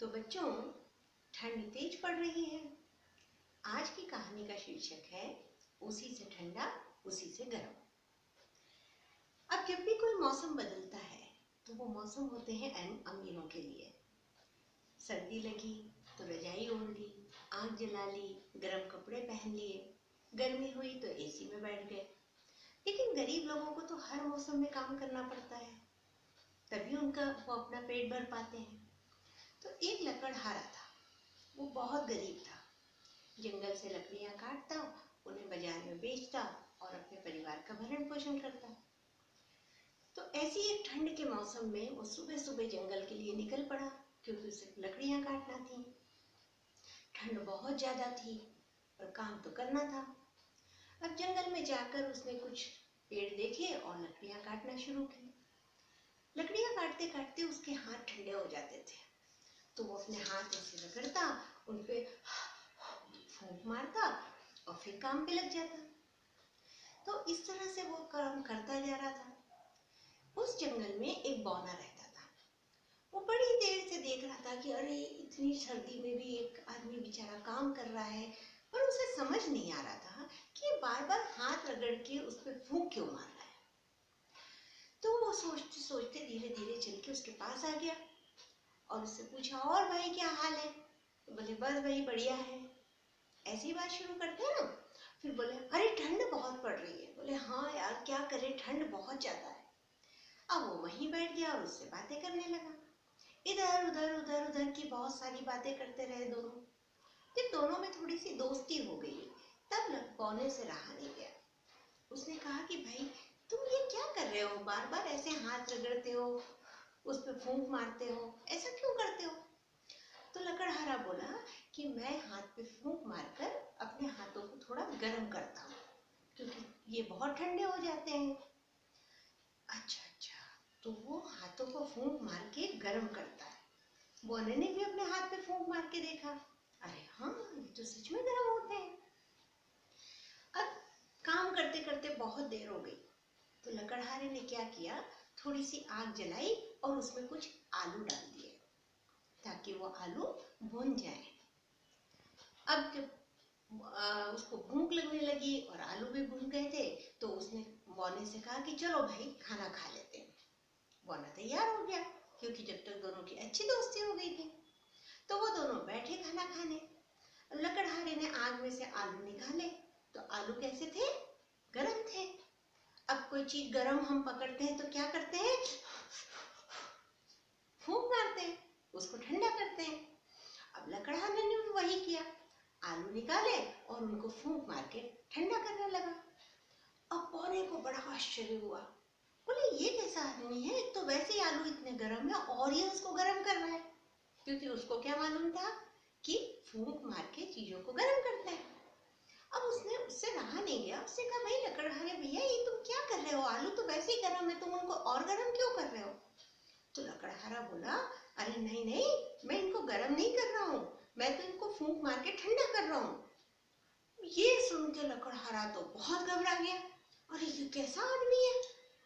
तो बच्चों, ठंड तेज पड़ रही है। आज की कहानी का शीर्षक है उसी से ठंडा उसी से गर्म। अब जब भी कोई मौसम बदलता है तो वो मौसम होते हैं अमीरों के लिए। सर्दी लगी तो रजाई ओढ़ ली, आग जला ली, गर्म कपड़े पहन लिए। गर्मी हुई तो एसी में बैठ गए। लेकिन गरीब लोगों को तो हर मौसम में काम करना पड़ता है, तभी वो अपना पेट भर पाते हैं। तो एक लकड़हारा था, वो बहुत गरीब था। जंगल से लकड़ियां काटता, उन्हें बाजार में बेचता और अपने परिवार का भरण पोषण करता। तो ऐसी एक ठंड के मौसम में वो सुबह सुबह जंगल के लिए निकल पड़ा, क्योंकि उसे लकड़ियां काटना थी। ठंड बहुत ज्यादा थी और काम तो करना था। अब जंगल में जाकर उसने कुछ पेड़ देखे और लकड़ियां काटना शुरू की। लकड़ियां काटते काटते उसके हाथ ठंडे हो जाते थे, तो वो अपने हाथ ऐसे रगड़ता, उन पे फूंक मारता और फिर काम पे लग जाता। तो इस तरह से वो काम करता जा रहा था। उस जंगल में एक बौना रहता था। वो बड़ी देर से देख रहा था कि अरे इतनी सर्दी में भी एक आदमी बेचारा काम कर रहा है, पर उसे समझ नहीं आ रहा था कि बार बार हाथ रगड़ के उस पर फूंक क्यों मार रहा है। तो वो सोचते सोचते धीरे धीरे चल के उसके पास आ गया और उससे पूछा, और भाई क्या हाल है? तो बोले, बस भाई बढ़िया है। ऐसी बात शुरू करते हैं ना। फिर बोले, अरे ठंड बहुत पड़ रही है। बोले, हाँ यार क्या करें, ठंड बहुत ज्यादा है। अब वो वहीं बैठ गया और उससे बातें करने लगा। इधर उधर उधर उधर की बहुत सारी बातें करते रहे दोनों। जब दोनों में थोड़ी सी दोस्ती हो गई, तब बौने से रहा नहीं गया। उसने कहा कि भाई तुम ये क्या कर रहे हो, बार बार ऐसे हाथ रगड़ते हो, उस पर फूंक मारते हो, ऐसा क्यों करते हो? तो लकड़हारा बोला कि मैं हाथ पे फूंक मारकर अपने हाथों को थोड़ा गर्म करता हूँ, क्योंकि ये बहुत ठंडे हो जाते हैं। अच्छा अच्छा, तो वो हाथों को फूंक मार के गर्म करता है। बोने ने भी अपने हाथ पे फूंक मार के देखा, अरे हाँ, ये तो सच में गर्म होते हैं। अब काम करते करते बहुत देर हो गई, तो लकड़हारे ने क्या किया, थोड़ी सी आग जलाई और उसमें कुछ आलू डाल दिए ताकि वो आलू भुन जाए। अब जब उसको भूख लगने लगी और आलू भी भुन गए थे, तो उसने बौने से कहा कि चलो भाई खाना खा लेते हैं। बौना तैयार हो गया, क्योंकि जब तक दोनों की अच्छी दोस्ती हो गई थी। तो वो दोनों बैठे खाना खाने। लकड़हारे ने आग में से आलू निकाले, तो आलू कैसे थे? गरम थे। अब कोई चीज गरम हम पकड़ते हैं तो क्या करते हैं? फूंक मारते हैं, उसको ठंडा करते हैं। अब लकड़हारे ने भी वही किया, आलू निकाले और उनको फूंक मार के ठंडा करने लगा। अब बौने को बड़ा आश्चर्य हुआ। बोले, ये कैसा आदमी है, एक तो वैसे ही आलू इतने गर्म है और ये उसको गर्म कर रहा है। क्योंकि उसको क्या मालूम था कि फूंक मार के चीजों को गर्म करता है। अब उससे रहा नहीं गया, उसने कहा, भाई लकड़हारे भैया, ये तुम क्या कर रहे हो, आलू तो वैसे ही गर्म है, तुम उनको और गर्म क्यों कर रहे हो? तो लकड़हारा बोला, अरे नहीं नहीं, मैं इनको गर्म नहीं कर रहा हूँ, मैं तो इनको फूंक मार के ठंडा कर रहा हूँ। ये सुन के लकड़हारा तो बहुत घबरा गया। अरे ये कैसा आदमी है,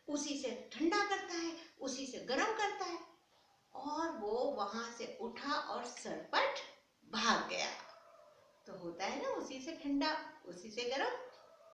उसी से ठंडा करता है, उसी से गर्म करता है। और वो वहां से उठा और सरपट भाग गया। तो होता है ना, उसी से ठंडा उसी से गर्म।